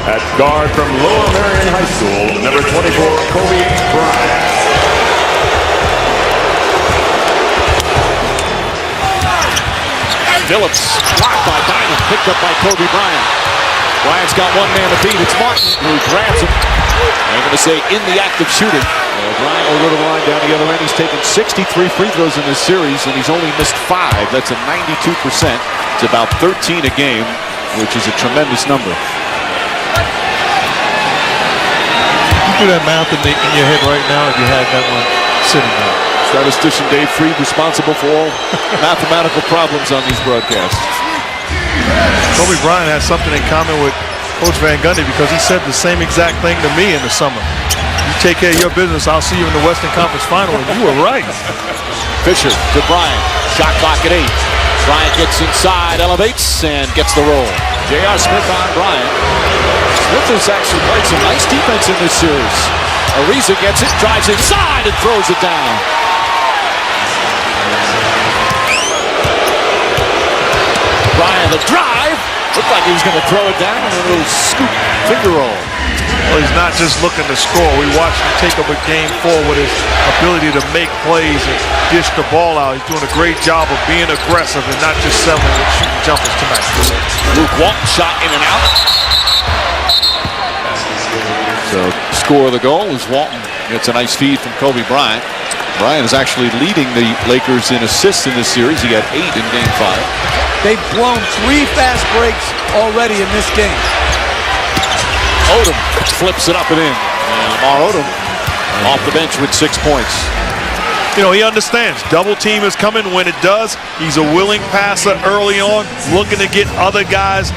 At guard from Lower Merion High School, number 24, Kobe Bryant. Phillips blocked by Bynum, picked up by Kobe Bryant. Bryant's got one man to beat. It's Martin who grabs him. I'm going to say in the act of shooting. Bryant will go to the line down the other end. He's taken 63 free throws in this series, and he's only missed 5. That's a 92%. It's about 13 a game, which is a tremendous number. You do that math in your head right now if you had that one sitting there. Statistician Dave Freed responsible for all mathematical problems on these broadcasts. Kobe Bryant has something in common with Coach Van Gundy because he said the same exact thing to me in the summer. You take care of your business, I'll see you in the Western Conference Final, and you were right. Fisher to Bryant. Shot clock at 8. Bryant gets inside, elevates, and gets the roll. J.R. Smith on Bryant. Smith has actually played some nice defense in this series. Ariza gets it, drives inside, and throws it down. Bryant, the drive. Looked like he was going to throw it down and a little scoop finger roll. Well, he's not just looking to score. We watched him take up a game 4 with his ability to make plays and dish the ball out. He's doing a great job of being aggressive and not just settling with shooting jumpers tonight. Luke Walton shot in and out. So, score of the goal is Walton gets a nice feed from Kobe Bryant. Bryant is actually leading the Lakers in assists in this series. He got 8 in Game 5. They've blown 3 fast breaks already in this game. Odom flips it up and in. And Lamar Odom off the bench with 6 points. You know, he understands. Double team is coming. When it does, he's a willing passer early on, looking to get other guys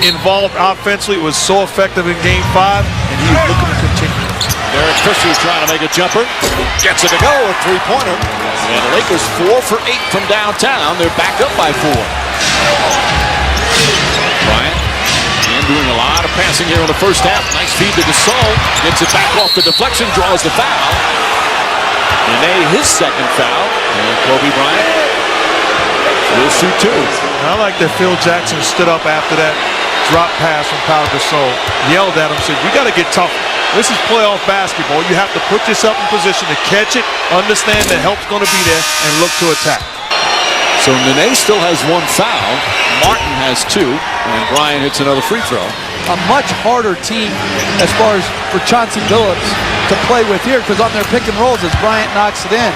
involved offensively. It was so effective in Game 5, and he's looking to continue. Derek Fisher trying to make a jumper. Gets it to go, a three-pointer. And the Lakers 4 for 8 from downtown. They're back up by 4. Bryant, and doing a lot of passing here in the first half. Nice feed to Gasol. Gets it back off the deflection, draws the foul. And his second foul. And Kobe Bryant will shoot 2. I like that Phil Jackson stood up after that drop pass from Pau Gasol, yelled at him, said, "You got to get tougher. This is playoff basketball. You have to put yourself in position to catch it, understand that help's going to be there, and look to attack." So Nene still has 1 foul. Martin has 2, and Bryant hits another free throw. A much harder team as far as for Chauncey Billups to play with here, because on their pick and rolls as Bryant knocks it in.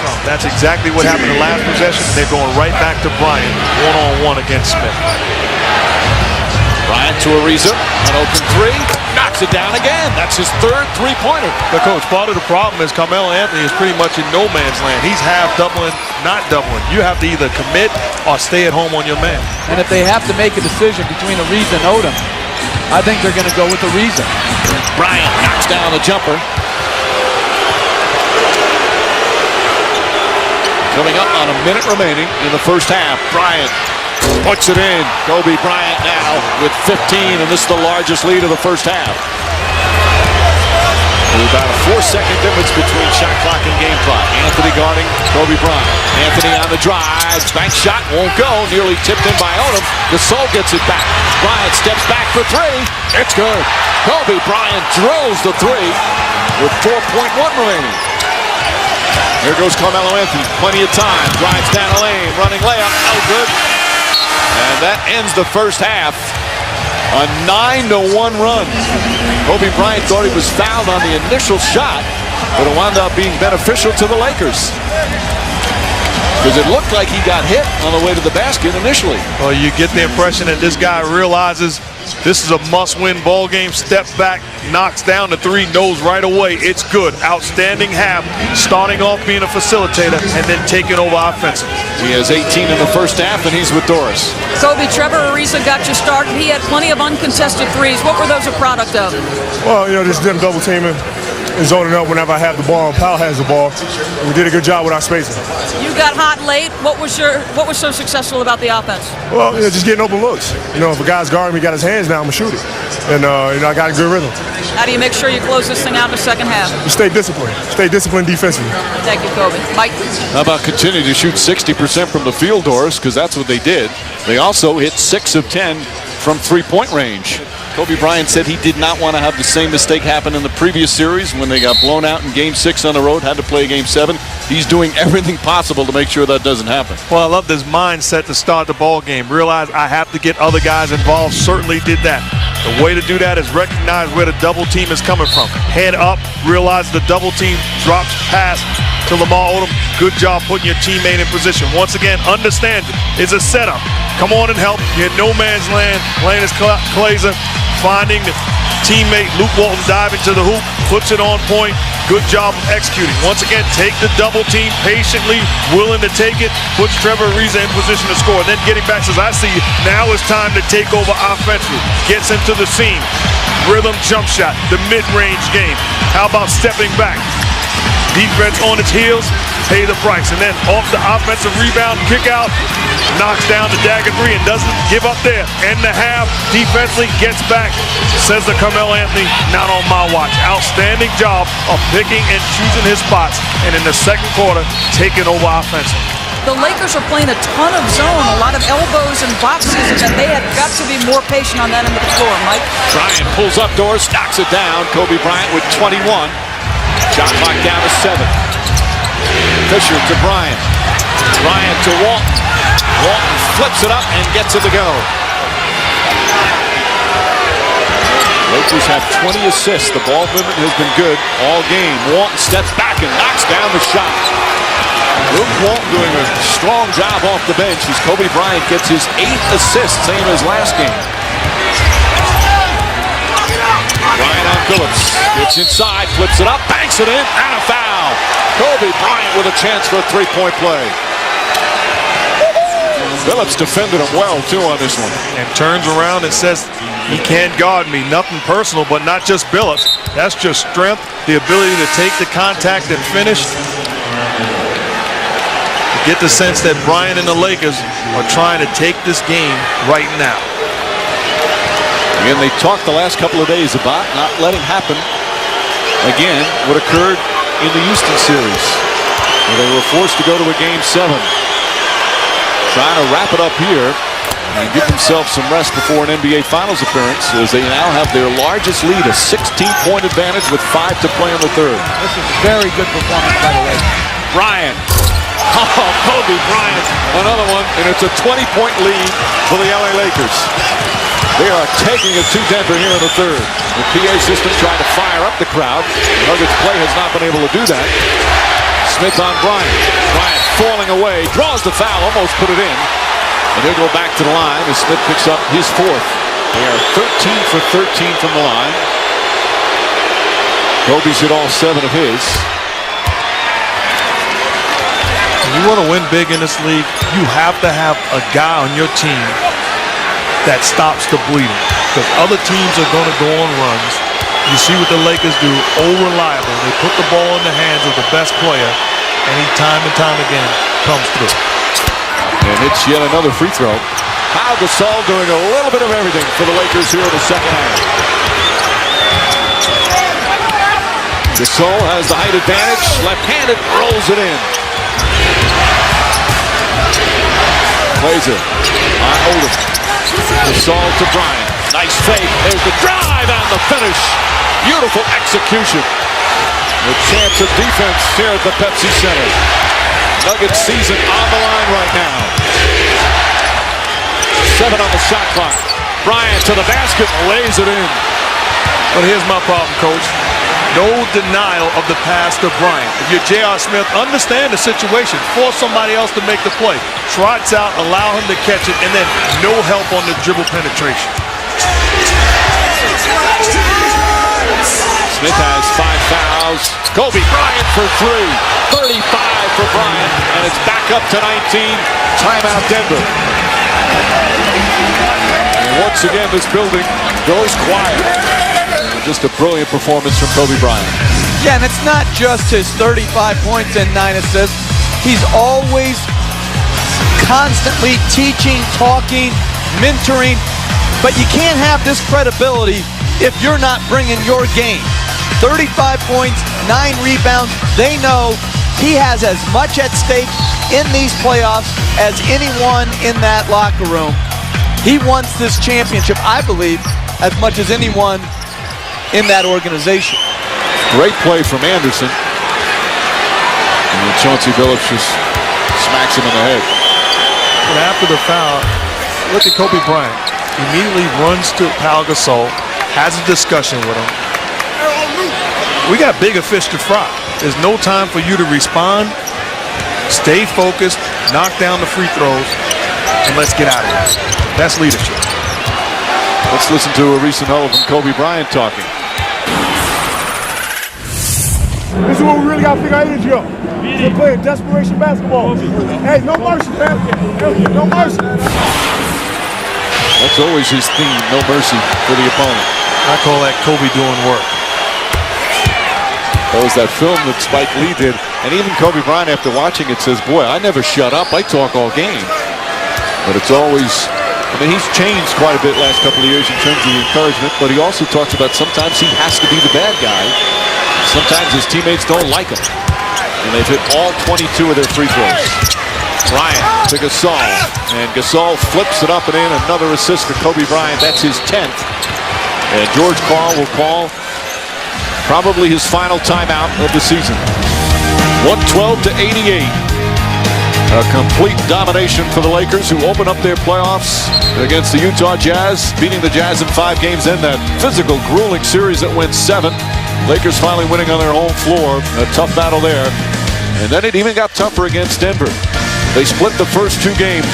Well, that's exactly what happened in the last possession. They're going right back to Bryant, one-on-one against Smith. Bryant to Ariza, an open 3, knocks it down again. That's his 3rd three-pointer. But Coach, part of the problem is Carmelo Anthony is pretty much in no man's land. He's half doubling, not doubling. You have to either commit or stay at home on your man. And if they have to make a decision between Ariza and Odom, I think they're going to go with Ariza. Bryant knocks down the jumper. Coming up on a minute remaining in the first half. Bryant puts it in. Kobe Bryant now with 15, and this is the largest lead of the first half. With about a 4-second difference between shot clock and game clock. Anthony guarding Kobe Bryant. Anthony on the drive. Bank shot won't go. Nearly tipped in by Odom. Gasol gets it back. Bryant steps back for 3. It's good. Kobe Bryant drills the 3 with 4.1 remaining. Here goes Carmelo Anthony. Plenty of time. Drives down the lane. Running layup. No good. And that ends the first half. A 9-1 run. Kobe Bryant thought he was fouled on the initial shot, but it wound up being beneficial to the Lakers. Because it looked like he got hit on the way to the basket initially. Well, you get the impression that this guy realizes this is a must-win ball game. Steps back, knocks down the 3, knows right away it's good. Outstanding half, starting off being a facilitator and then taking over offensively. He has 18 in the first half, and he's with Doris. Kobe, Trevor Ariza got you started. He had plenty of uncontested threes. What were those a product of? Well, you know, just them double teaming and zoning up whenever I have the ball and Powell has the ball. And we did a good job with our spacing. You got hot late. What was so successful about the offense? Well, you know, just getting open looks. You know, if a guy's guarding me, got his hands down, I'm gonna shoot it. And you know, I got a good rhythm. How do you make sure you close this thing out in the second half? You stay disciplined. Stay disciplined defensively. Thank you, Kobe. Mike? How about continuing to shoot 60% from the field, Doris? Because that's what they did. They also hit 6 of 10 from three-point range. Kobe Bryant said he did not want to have the same mistake happen in the previous series when they got blown out in Game 6 on the road, had to play Game 7. He's doing everything possible to make sure that doesn't happen. Well, I love this mindset to start the ball game. Realize I have to get other guys involved. Certainly did that. The way to do that is recognize where the double team is coming from. Head up, realize the double team drops pass to Lamar Odom. Good job putting your teammate in position. Once again, understand it. It's a setup. Come on and help. You're in no man's land. Playing as Glazer, finding the teammate Luke Walton diving to the hoop, puts it on point. Good job of executing. Once again, take the double team patiently, willing to take it, puts Trevor Ariza in position to score. Then getting back, says, I see you. Now it's time to take over offensively. Gets into the seam. Rhythm jump shot, the mid-range game. How about stepping back? Defense on its heels, pay the price. And then off the offensive rebound, kick out, knocks down the dagger three and doesn't give up there. End the half, defensively gets back, says to Carmelo Anthony, not on my watch. Outstanding job of picking and choosing his spots. And in the second quarter, taking over offensively. The Lakers are playing a ton of zone, a lot of elbows and boxes, and they have got to be more patient on that end of the floor, Mike. Bryant pulls up doors, knocks it down. Kobe Bryant with 21. Shot clock down to 7. Fisher to Bryant. Bryant to Walton. Walton flips it up and gets it to go. Lakers have 20 assists. The ball movement has been good all game. Walton steps back and knocks down the shot. Luke Walton doing a strong job off the bench as Kobe Bryant gets his 8th assist, same as last game. Bryant on Phillips. Gets inside, flips it up, banks it in, and a foul. Kobe Bryant with a chance for a three-point play. Phillips defended him well, too, on this one. And turns around and says, he can't guard me. Nothing personal, but not just Phillips. That's just strength, the ability to take the contact and finish. You get the sense that Bryant and the Lakers are trying to take this game right now. Again, they talked the last couple of days about not letting happen again what occurred in the Houston series, where they were forced to go to a Game 7. Trying to wrap it up here and give themselves some rest before an NBA Finals appearance, as they now have their largest lead, a 16-point advantage with 5 to play in the third. This is a very good performance by the Lakers. Bryant. Oh, Kobe Bryant. Another one, and it's a 20-point lead for the LA Lakers. They are taking it to Denver here in the third. The PA system trying to fire up the crowd. Nuggets play has not been able to do that. Smith on Bryant. Bryant falling away, draws the foul, almost put it in. And he'll go back to the line as Smith picks up his 4th. They are 13 for 13 from the line. Kobe's hit all 7 of his. When you want to win big in this league, you have to have a guy on your team that stops the bleeding, because other teams are going to go on runs. You see what the Lakers do, reliable. They put the ball in the hands of the best player, and he time and time again comes through. And it's yet another free throw. Pau Gasol doing a little bit of everything for the Lakers here in the second half. Gasol has the height advantage, left-handed, rolls it in. Glazer on Odom. Gasol to Bryant. Nice fake. There's the drive and the finish. Beautiful execution. A chance of defense here at the Pepsi Center. Nuggets season on the line right now. 7 on the shot clock. Bryant to the basket, lays it in. But here's my problem, Coach. No denial of the pass to Bryant. If you're J.R. Smith, understand the situation. Force somebody else to make the play. Trots out, allow him to catch it, and then no help on the dribble penetration. Smith has 5 fouls. Kobe Bryant for 3. 35 for Bryant, and it's back up to 19. Timeout Denver. And once again, this building goes quiet. Just a brilliant performance from Kobe Bryant. Yeah, and it's not just his 35 points and 9 assists. He's always constantly teaching, talking, mentoring, but you can't have this credibility if you're not bringing your game. 35 points, 9 rebounds. They know he has as much at stake in these playoffs as anyone in that locker room. He wants this championship, I believe, as much as anyone in that organization. Great play from Anderson. And then Chauncey Billups just smacks him in the head. And after the foul, look at Kobe Bryant. Immediately runs to Pau Gasol, has a discussion with him. We got bigger fish to fry. There's no time for you to respond. Stay focused, knock down the free throws, and let's get out of here. That's leadership. Let's listen to a recent huddle from Kobe Bryant talking. This is what we really got to figure our energy up. We're playing desperation basketball. Hey, no mercy, man. No mercy. That's always his theme, no mercy for the opponent. I call that Kobe doing work. That was that film that Spike Lee did. And even Kobe Bryant, after watching it, says, boy, I never shut up. I talk all game. But it's always, I mean, he's changed quite a bit last couple of years in terms of the encouragement. But he also talks about sometimes he has to be the bad guy. Sometimes his teammates don't like him. And they've hit all 22 of their free throws. Bryant to Gasol. And Gasol flips it up and in. Another assist for Kobe Bryant. That's his 10th. And George Karl will call probably his final timeout of the season. 112-88. A complete domination for the Lakers, who open up their playoffs against the Utah Jazz, beating the Jazz in 5 games. Then that physical, grueling series that went 7. Lakers finally winning on their home floor. A tough battle there. And then it even got tougher against Denver. They split the first 2 games,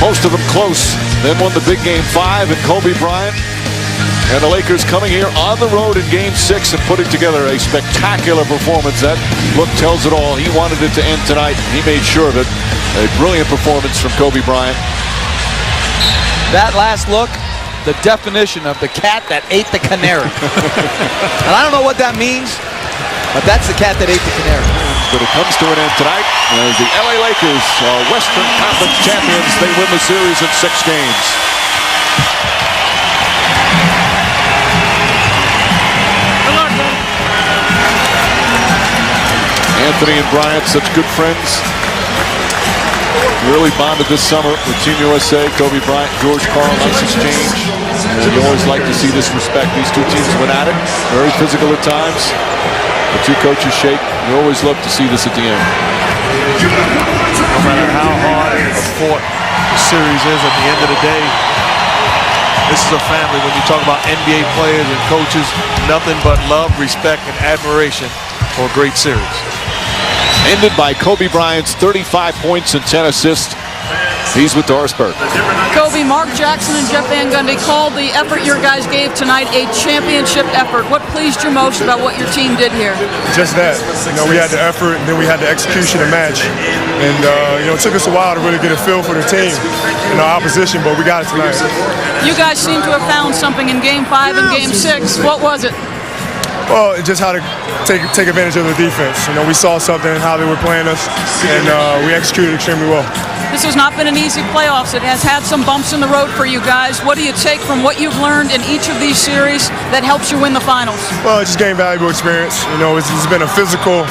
most of them close. Then won the big game 5, and Kobe Bryant and the Lakers coming here on the road in game 6 and putting together a spectacular performance. That look tells it all. He wanted it to end tonight. He made sure of it. A brilliant performance from Kobe Bryant. That last look, the definition of the cat that ate the canary. And I don't know what that means, but that's the cat that ate the canary. But it comes to an end tonight as the LA Lakers are Western Conference champions. They win the series in 6 games. Anthony and Bryant, such good friends. Really bonded this summer with Team USA. Kobe Bryant, George Karl, nice exchange. And you always like to see this respect. These 2 teams went at it. Very physical at times. The 2 coaches shake. You always love to see this at the end. No matter how hard a fought the series is, at the end of the day, this is a family. When you talk about NBA players and coaches, nothing but love, respect, and admiration for a great series. Ended by Kobe Bryant's 35 points and 10 assists. He's with Dorisburg. Kobe, Mark Jackson and Jeff Van Gundy called the effort your guys gave tonight a championship effort. What pleased you most about what your team did here? Just that. You know, we had the effort, and then we had the execution and match. And, you know, it took us a while to really get a feel for the team and our opposition, but we got it tonight. You guys seem to have found something in Game 5 and Game 6. What was it? Well, just how to take advantage of the defense. You know, we saw something in how they were playing us, and we executed extremely well. This has not been an easy playoffs. It has had some bumps in the road for you guys. What do you take from what you've learned in each of these series that helps you win the finals? Well, it's just gained valuable experience. You know, it's been a physical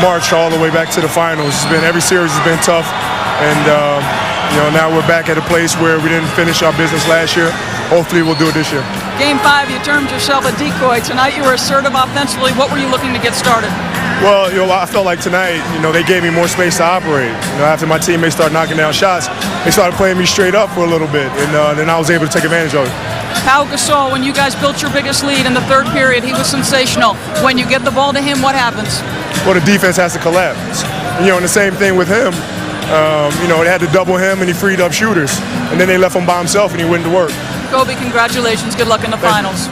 march all the way back to the finals. Every series has been tough, and you know, now we're back at a place where we didn't finish our business last year. Hopefully, we'll do it this year. Game 5, you termed yourself a decoy. Tonight, you were assertive offensively. What were you looking to get started? Well, you know, I felt like tonight, you know, they gave me more space to operate. You know, after my teammates started knocking down shots, they started playing me straight up for a little bit, and then I was able to take advantage of it. Pau Gasol, when you guys built your biggest lead in the 3rd period, he was sensational. When you get the ball to him, what happens? Well, the defense has to collapse. You know, and the same thing with him. You know, they had to double him, and he freed up shooters. And then they left him by himself, and he went to work. Kobe, congratulations. Good luck in the finals.